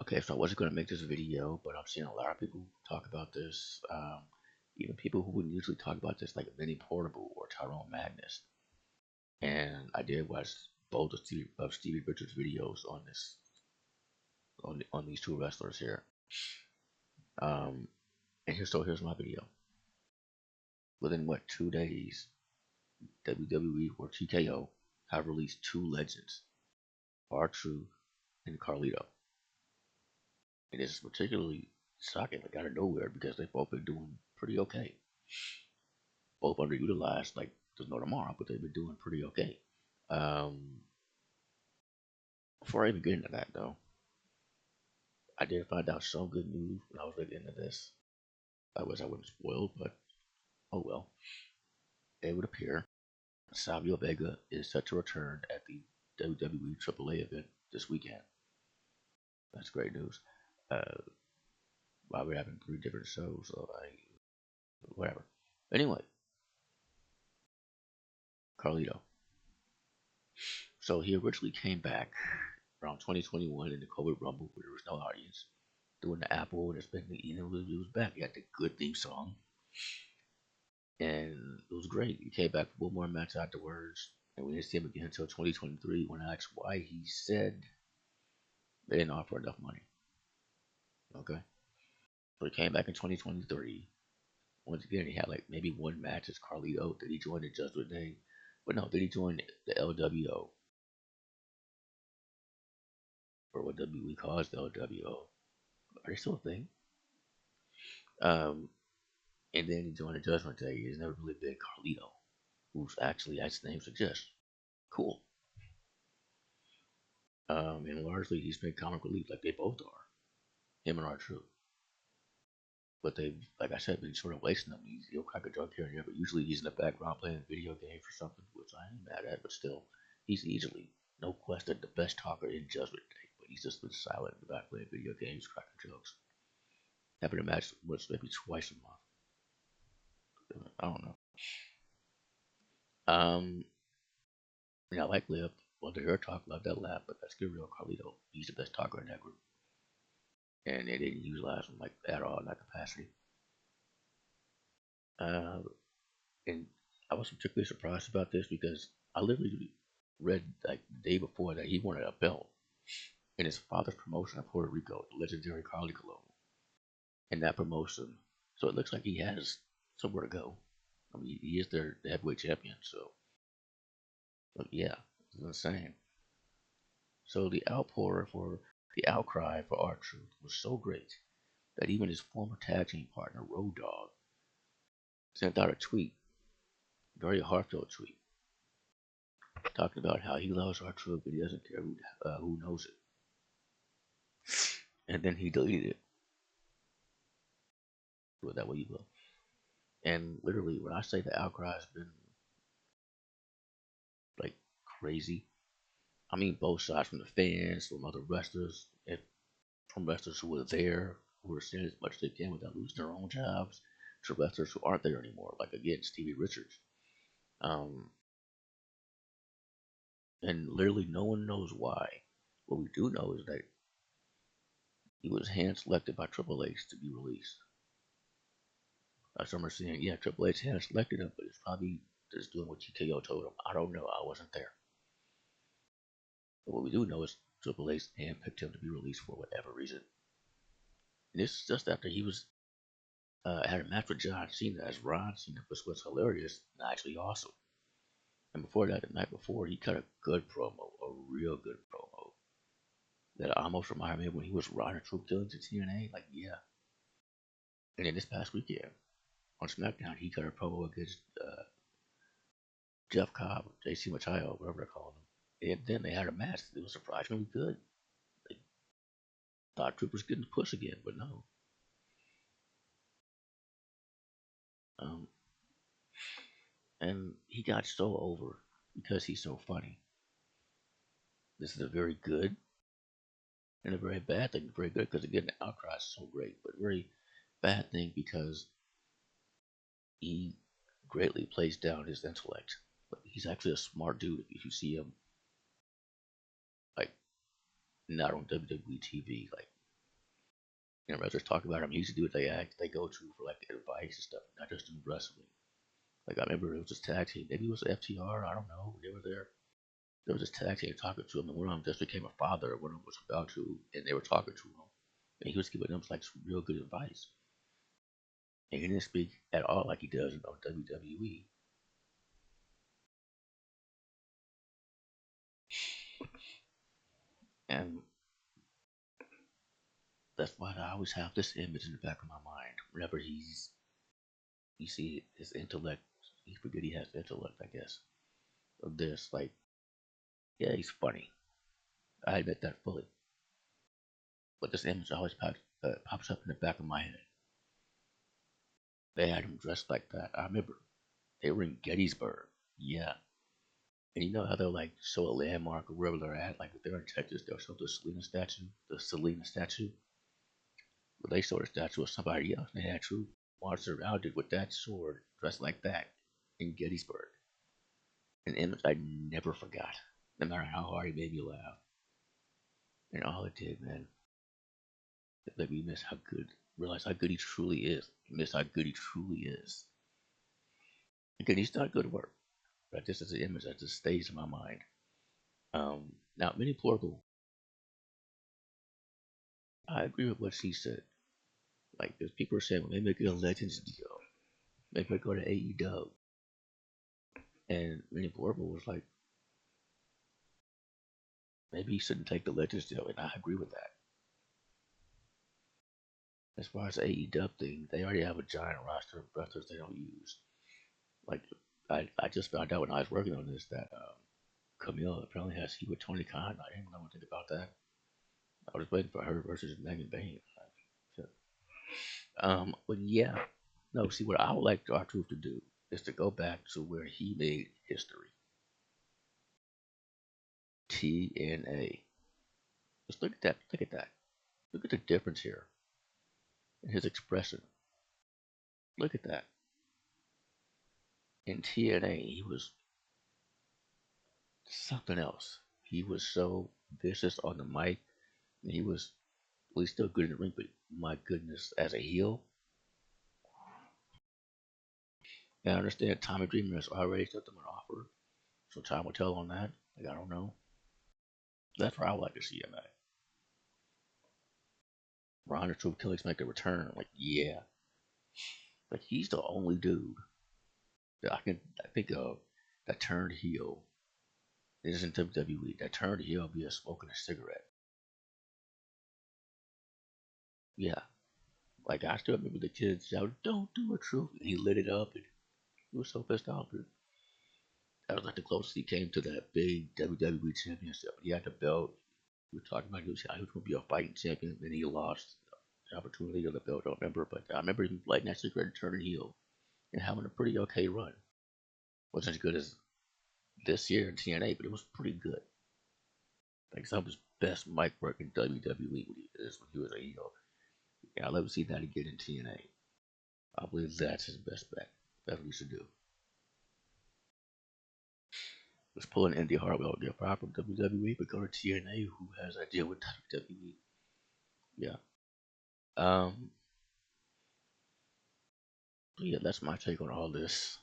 Okay, so I wasn't going to make this video, but I'm seeing a lot of people talk about this. Even people who wouldn't usually talk about this, like Vinny Portable or Tyrone Magnus. And I did watch both of Stevie Richards' videos on this, on these two wrestlers here. Um, and here's my video. Within what 2 days, WWE or TKO have released two legends, R-Truth and Carlito. And this is particularly shocking, like out of nowhere, because they've both been doing pretty okay. Both underutilized, like there's no tomorrow, but they've been doing pretty okay. Um, Before I even get into that, though, I did find out some good news when I was looking into this. I wish I wasn't spoiled, but oh well. It would appear Savio Vega is set to return at the WWE AAA event this weekend. That's great news. Uh, Why we're having three different shows, so whatever. Anyway, Carlito. So he originally came back around 2021 in the COVID Rumble where there was no audience, doing the Apple, and it's been, he was back. He had the good theme song, and it was great. He came back for one more match afterwards, and we didn't see him again until 2023. When I asked why, he said they didn't offer enough money. Okay, so he came back in 2023. Once again, he had like maybe one match as Carlito. Did he join the Judgment Day? But no, did he join the LWO, or what WWE calls the LWO? Are they still a thing? Um, and then he joined the Judgment Day. He's never really been Carlito, who's actually, as the name suggests, cool. And largely he's been comic relief, like they both are, him and R-Truth. But they've, like I said, been sort of wasting him. He'll crack a joke here and there, but usually he's in the background playing video games or something, which I ain't mad at. But still, he's easily, no question, the best talker in Judgment Day. But he's just been silent in the back playing video games, cracking jokes. Having a match once, maybe twice a month. I don't know. Um, I like Liv. Love to hear her talk. Love that laugh. But let's get real, Carlito. He's the best talker in that group, and they didn't utilize him like at all in that capacity. Uh, and I was particularly surprised about this because I literally read like the day before that he wanted a belt in his father's promotion of Puerto Rico, the legendary Carly Colon, in that promotion. So it looks like he has somewhere to go. I mean, he is their heavyweight champion. So, but yeah, it's insane. So the outcry for R-Truth was so great that even his former tag team partner Road Dogg sent out a tweet, very heartfelt tweet, talking about how he loves R-Truth but he doesn't care who knows it. And then he deleted it. Do it that way you will. And literally, when I say the outcry has been like crazy, I mean both sides, from the fans, from other wrestlers, and from wrestlers who were there, who are saying as much as they can without losing their own jobs, to wrestlers who aren't there anymore, like again Stevie Richards. Um, and literally no one knows why. What we do know is that he was hand selected by Triple H to be released. Some are saying, yeah, Triple H hand selected him, but it's probably just doing what TKO told him. I don't know. I wasn't there. But what we do know is Triple H handpicked him to be released for whatever reason. And this is just after he was had a match with John Cena as Ron Cena, which was hilarious and actually awesome. And before that, the night before, he cut a good promo, a real good promo that almost reminded me of when he was Ron and Truth Killings at TNA. Like, yeah. And then this past weekend on SmackDown, he cut a promo against Jeff Cobb, JC Machayo, whatever they're calling him. And then they had a match. It was surprisingly good. They thought Troop was getting the push again, but no. Um, and he got so over because he's so funny. This is a very good and a very bad thing. Very good because again, the outcry is so great, but very bad thing because he greatly plays down his intellect. But he's actually a smart dude if you see him like not on WWE TV. Like, wrestlers talk about him. He used to do what they go to for like advice and stuff, not just in wrestling. Like I remember it was this tag team. Maybe it was FTR. I don't know. They were there. There was this tag team talking to him, and one of them just became a father. One of them was about to, and they were talking to him, and he was giving them like some real good advice. And he didn't speak at all like he does on WWE. And that's why I always have this image in the back of my mind. Whenever you see his intellect, you forget he has intellect, I guess, of this. Like, yeah, he's funny. I admit that fully. But this image always pops up in the back of my head. They had him dressed like that. I remember they were in Gettysburg. Yeah. And you know how they'll like show a landmark or wherever they're at? Like if they're in Texas, they'll show the Selena statue. The Selena statue. But they showed a statue of somebody else. And they had true march surrounded with that sword, dressed like that, in Gettysburg. An image I never forgot. No matter how hard it made me laugh. And all it did, man, it made me miss how good, realize how good he truly is. Miss how good he truly is. Again, he's not good work. But this is an image that just stays in my mind. Now, Mini Portable, I agree with what she said. Like, there's people are saying, well, maybe make it a Legends deal. Maybe go to AEW. And Mini Portable was like, maybe he shouldn't take the Legends deal. And I agree with that. As far as the AEW thing, they already have a giant roster of wrestlers they don't use. Like, I just found out when I was working on this that Camille apparently has heat with Tony Khan. I didn't know anything about that. I was waiting for her versus Megan Bain. But yeah, no. See, what I would like our truth to do is to go back to where he made history. TNA. Just look at that. Look at that. Look at the difference here in his expression. Look at that. In TNA, he was something else. He was so vicious on the mic, and he was, well, he's still good in the ring, but my goodness, as a heel, and I understand Tommy Dreamer has already set them an offer, so time will tell on that. Like, I don't know. That's where I would like to see him at. Ron the Truth Killings make a return. Like, yeah. Like, he's the only dude that I think of that turned heel. It isn't WWE. That turned heel via smoking a cigarette. Yeah. Like, I still remember the kids shouting, "Don't do it, Truth." And he lit it up, and he was so pissed off. That was like the closest he came to that big WWE championship. He had the belt. We were talking about he was going to be a fighting champion, and he lost the opportunity of the belt. I don't remember, but I remember him lighting that cigarette and turning heel and having a pretty okay run. Wasn't as good as this year in TNA, but it was pretty good. Like some of his best mic work in WWE when he was a heel. Yeah, I'd love to see that again in TNA. I believe that's his best bet. That's what he should do. Let's pull an Indy Hartwell, get fired from WWE, but go to TNA, who has a deal with WWE. Yeah. Um. Yeah, that's my take on all this.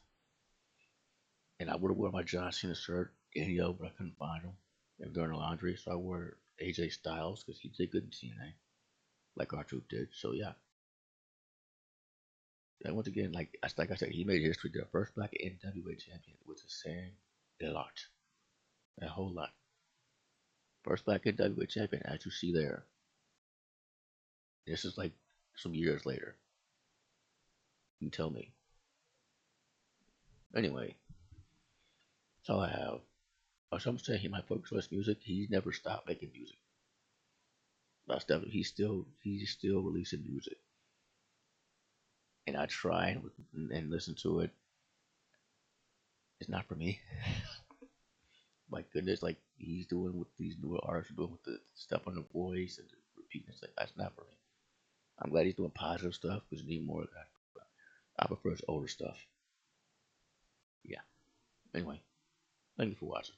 And I would have worn my John Cena shirt in yo, but I couldn't find him. And during the laundry, so I wore AJ Styles because he did good in TNA, like our troop did. So yeah. And once again, like I said, he made history. The first black NWA champion, which is saying a lot, a whole lot. First black NWA champion, as you see there. This is like some years later. You can tell me. Anyway, that's all I have. Some say he might focus on his music. He's never stopped making music. That's definitely he's still releasing music. And I try and listen to it. It's not for me. My goodness, like he's doing with these newer artists are doing with the stuff on the voice and the repeating. It's like that's not for me. I'm glad he's doing positive stuff because we need more of that. I prefer his older stuff. Yeah. Anyway, thank you for watching.